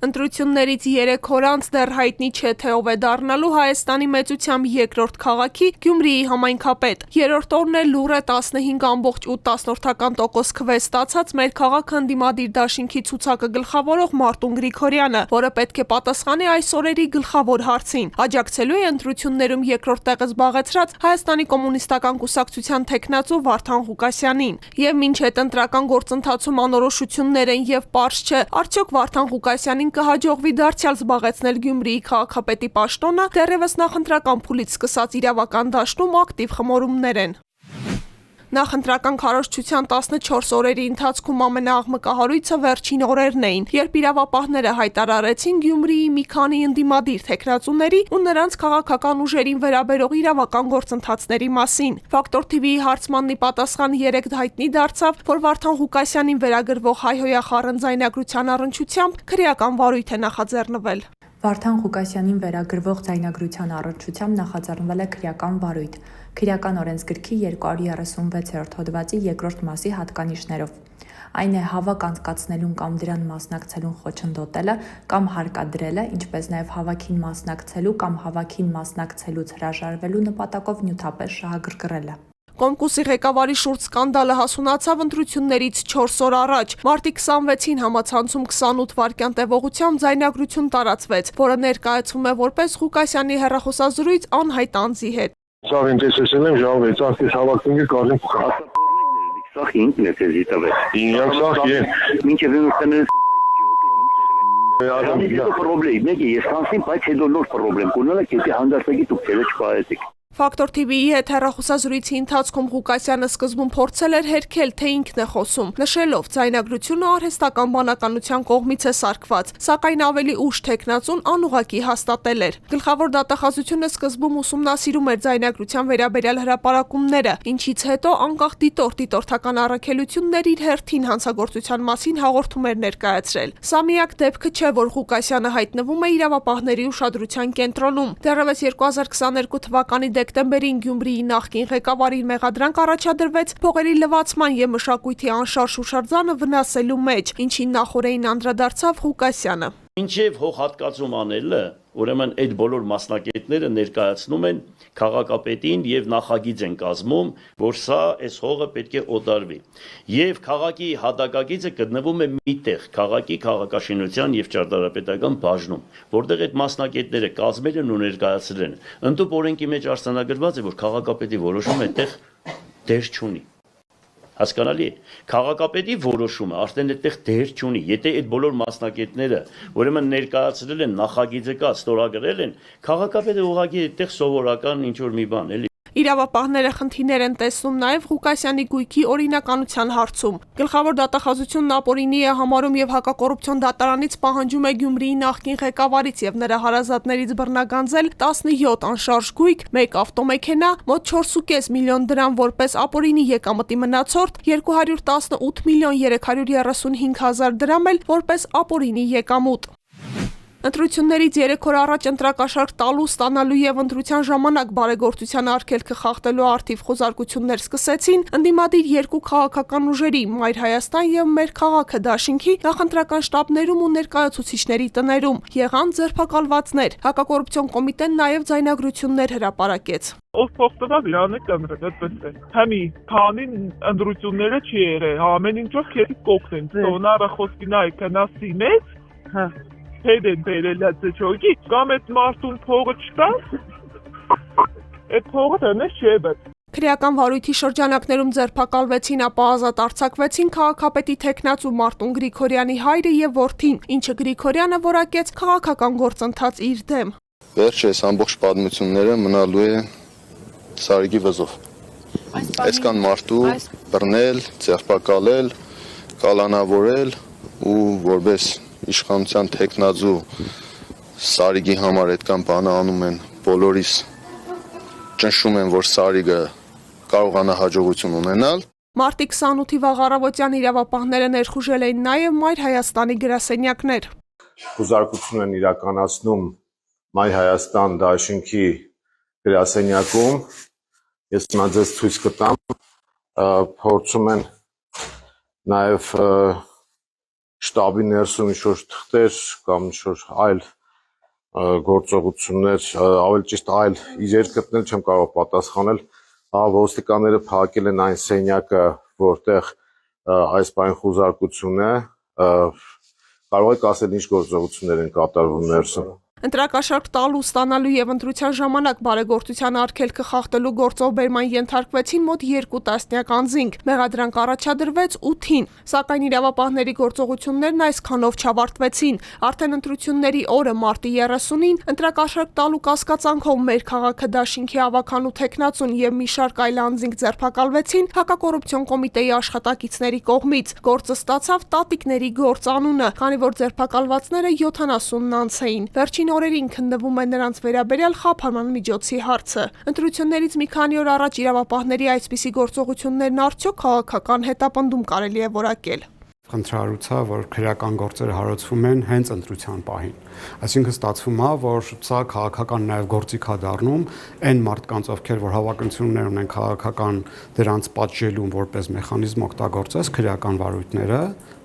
Ընտրություններից 3 օր անց դեռ հայտնի չէ, թե ով է դառնալու Հայաստանի մեծությամբ երկրորդ քաղաքի Գյումրիի համայնքապետ։ Երրորդ օրն է լուռ է 15.8% քվե ստացած մեր քաղաքը ընդդիմադիր դաշինքի ցուցակը գլխավորող Մարտուն Գրիգորյանը, որը պետք է պատասխանի այս օրերի գլխավոր հարցին։ Աջակցելու է ընտրություններում երկրորդ տեղը զբաղեցրած Հայաստանի կոմունիստական կուսակցության թեկնածու Վարդան Ղուկասյանին։ Եվ մինչ հետընտրական գործընթացում անորոշություններ են եւ պարզ չէ, արդյոք Վարդան Ղուկասյանին կհաջողվի դարձյալ զբաղեցնել Գյումրիի քաղաքապետի պաշտոնը, դեռևս նախընտրական փուլից սկսած իրավական դաշտում ակտիվ խմորումներ են։ Նախընտրական քարոզչության 14 օրերի ընթացքում ամենաաղմկահարույցը վերջին օրերն էին, երբ իրավապահները հայտարարեցին Գյումրիի մի քանի ընդդիմադիր թեկնածուների ու նրանց քաղաքական ուժերին վերաբերող իրավական գործընթացների մասին։ Ֆակտոր TV-ի հարցմանն ի պատասխան 3 հայտնի դարձավ, որ Վարդան Ղուկասյանին վերագրվող հայհոյախառն ձայնագրության առնչությամբ քրեական վարույթ է նախաձեռնվել։ Վարդան Ղուկասյանին վերագրվող ձայնագրության առնչությամբ նախաձեռնվել է քրեական վարույթ Քրեական օրենսգրքի 236-րդ հոդվածի երկրորդ մասի հատկանիշներով։ Այն է հավաք անցկացնելուն կամ դրան մասնակցելուն խոչընդոտելը կամ հարկադրելը, ինչպես նաև հավաքին մասնակցելու կամ հավաքին մասնակցելուց հրաժարվելու նպատակով նյութապես շահագրգռելը։ Կոմկուսի ղեկավարի շուրջ սկանդալը հասունացավ ընտրություններից 4 օր առաջ։ Մարտի 26-ին համացանցում 28 վայրկյան տևողությամբ ձայնագրություն տարածվեց, որը ներկայացվում է որպես Ղուկասյանի հեռախոսազրույց անհայտ անձի հետ։ Սաղ ինտեսեսել եմ ժամ 6 ակտիս հավակնինգը կարին փոխած։ Սաղ ինքն է ձեզի տվել։ Ինյակ սաղ Մինչև իմստանել Պրոբլեմ, մեկ է, ես հանսին, բայց հետո նոր պրոբլեմ կունենա, կետի հանդարտագի դուք ձերը չպահեցիք։ Ֆակտոր TV-ի հետ հեռախոսազրույցի ընթացքում Ղուկասյանը սկզբում փորձել էր հերքել, թե ինքն է խոսում, նշելով ձայնագրությունը արհեստական բանականության կողմից է սարքված, սակայն ավելի ուշ թեկնածուն անուղղակի հաստատել էր։ Գլխավոր դատախազությունը սկզբում ուսումնասիրում էր ձայնագրության վերաբերյալ հրապարակումները, ինչից հետո անկախ դիտորդական առաքելություններ իր հերթին հանցագործության մասին հաղորդում էր ներկայացրել։ Սա միակ դեպքը չէ, որ Ղուկասյանը հայտնվում է իրավապահների ուշադրության կենտրոնում։ Դեռևս 2022 թվականի դեկտեմբերին Գյումրիի նախկին ղեկավարին մեղադրանք առաջադրվեց փողերի լվացման եւ մշակույթի անշարժ հուշարձանը վնասելու մեջ, ինչին նախօրեին անդրադարձավ Ղուկասյանը։ Մինչև հողհատկացում անելը, ուրեմն այդ բոլոր մասնակիցները ներկայացնում են քաղաքապետին եւ նախագիծ են կազմում, որ սա այս հողը պետք է օտարվի։ Եվ քաղաքի հատակագիծը գտնվում է միտեղ, քաղաքի քաղաքաշինության եւ ճարտարապետական բաժնում, որտեղ այդ մասնակիցները կազմել են ու ներկայացրել են։ Ընդդուպ օրենքի մեջ արձանագրված է, որ քաղաքապետի որոշումը այդտեղ դեր չունի։ Հասկանալի է, քաղաքապետի որոշումը արդեն այդտեղ դեր չունի, եթե այդ բոլոր մասնակիցները ուրեմն ներկայացրել են նախագիծը կա, ստորագրել են, քաղաքապետը ուղղակի այդտեղ սովորական ինչ-որ մի բան էլի։ Իրավապահները խնդիրներ են տեսնում նաև Ղուկասյանի գույքի օրինականության հարցում։ Գլխավոր դատախազությունն ապօրինի է համարում եւ հակակոռուպցիոն դատարանից պահանջում է Գյումրիի նախկին ղեկավարից եւ նրա հարազատներից բռնագանձել 17 անշարժ գույք, 1 ավտոմեքենա, մոտ 4.5 միլիոն դրամ որպես ապօրինի եկամտի մնացորդ, 218 միլիոն 335 հազար դրամ էլ որպես ապօրինի եկամուտ։ Ընտրություններից 3 օր առաջ ընտրակաշարք տալու, ստանալու եւ ընտրության ժամանակ բարեգործության արգելքը խախտելու արդիվ խոզարկություններ սկսեցին ընդդիմադիր երկու քաղաքական ուժերի՝ Մայր Հայաստան եւ Մեր քաղաքը դաշինքի նախընտրական շտաբներում ու ներկայացուցիչների տներում։ Եղան ձերբակալվածներ։ Հակակոռուպցիոն կոմիտեն նաեւ ձայնագրություններ հրապարակեց։ Ով փող տվավ իրան է կնդրել, այդպես է։ Համի քանին ընտրությունները չի եղել, ամեն ինչով քեզ կոկնեն։ Սոնարը խոսքի նայ կնասի մեծ, հա Հեդեն բերելած է չոգի, կամ այդ մարդուն փողը չտա, այդ փողը տնես չի էբետ։ Քրեական վարույթի շրջանակներում ձերբակալվեցին, ապա ազատ արձակվեցին քաղաքապետի թեկնածու Մարտուն Գրիգորյանի հայրը եւ որդին, ինչը Գրիգորյանը որակեց քաղաքական գործընթաց իր դեմ։ Վերջ այս ամբողջ պատմությունները մնալու է Սարիգի վզով։ Այսքան մարդու բռնել, ձերբակալել, կալանավորել ու որպես իշխանության թեկնածու Սարիգի համար այդքան բանը անում են, բոլորիս ճնշում են, որ Սարիգը կարողանա հաջողություն ունենալ։ Մարտի 28-ի վաղ առավոտյան իրավապահները ներխուժել էին նաև Մայր Հայաստանի գրասենյակներ։ Խոզարկություն են իրականացնում Մայր Հայաստան դաշինքի գրասենյակում։ Ես հիմա ձեզ ցույց կտամ, փորձում են նաև շտաբի ներսում ինչ-որ թղթեր կամ ինչ-որ այլ գործողություններ, ավելի ճիշտ այլ իրեր գտնել չեմ կարող պատասխանել, ոստիկանները փակել են այն սենյակը, որտեղ այս բան խուզարկություն է, կարող եք ասել ինչ գործողություններ են կատարվում ներսում։ Ընտրակաշարք տալու, ստանալու եւ ընտրության ժամանակ բարեգործության արգելքը խախտելու գործով բերման ենթարկվեցին մոտ 2 տասնյակ անձինք, մեղադրանք առաջադրվեց 8-ին, սակայն իրավապահների գործողություններն այսքանով չավարտվեցին։ Արդեն ընտրությունների օրը մարտի 30-ին ընտրակաշարք տալու կասկածանքով մեր քաղաքը Դաշինքի ավականու թեկնածուն եւ մի շարք այլ անձինք ձերբակալվեցին հակակոռուպցիոն կոմիտեի աշխատակիցների կողմից։ Գործը ստացավ տատիկների գործ անունը, քանի որ ձերբակալվածները 70-ն անց էին։ Վերջին օրերին քննվում է նրանց վերաբերյալ խափանման միջոցի հարցը։ Ընտրություններից մի քանի օր առաջ իրավապահների այսպիսի գործողություններն արդյոք քաղաքական հետապնդում կարելի է որակել։ Խնդրահարույց է, որ քրեական գործերը հարուցվում են հենց ընտրության պահին։ Այսինքն ստացվում է, որ սա քաղաքական նաև գործիք է դառնում այն մարդկանց, ովքեր որ հավակնություններ ունեն քաղաքական դրանց պատժելուն որպես մեխանիզմ օգտագործես քրեական վարույթները,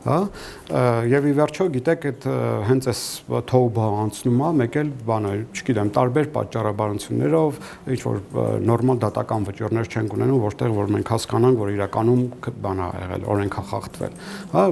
հա, եւ ի վերջո գիտեք, այդ հենց այս թոուբը անցնում է, մեկ էլ բանը, չգիտեմ, տարբեր պատճառաբանություններով ինչ որ նորմալ դատական վճիռներ չեն ունենում, որտեղ որ մենք հասկանանք, որ իրականում բան ա եղել, օրենք է խախտվել, հա,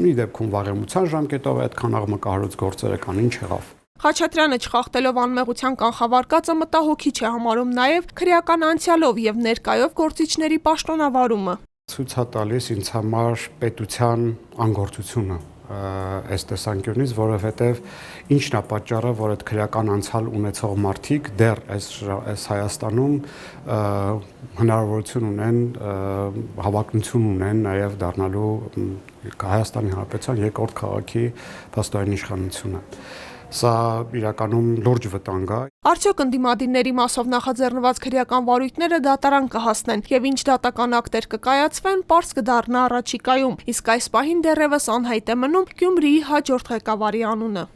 մի դեպքում վաղեմության ժամկետով այդքան աղմկահարույց գործերը կան, ինչ եղավ։ Խաչատրյանը չխախտելով անմեղության կանխավարկածը մտահոգիչ է համարում նաև քրեական անցյալով եւ ներկայով գործիչների պաշտոնավարումը։ Ցույց է տալիս ինձ համար պետության անգործությունը այս տեսանկյունից, որովհետև ինչն է պատճառը, որ այդ քրեական անցյալ ունեցող մարդիկ դեռ այս Հայաստանում հնարավորություն ունեն, հավակնություն ունեն նաև դառնալու Հայաստանի Հանրապետության երկրորդ քաղաքի փաստորեն իշխանությունը։ Սա իրականում լուրջ վտանգ է։ Արդյոք ընդդիմադիրների մասով նախաձեռնված քրեական վարույթները դատարան կհասնեն եւ ինչ դատական ակտեր կկայացվեն, պարզ կդառնա առաջիկայում, իսկ այս պահին դեռևս անհայտ է մնում Գյումրիի հաջորդ ղեկավարի անունը։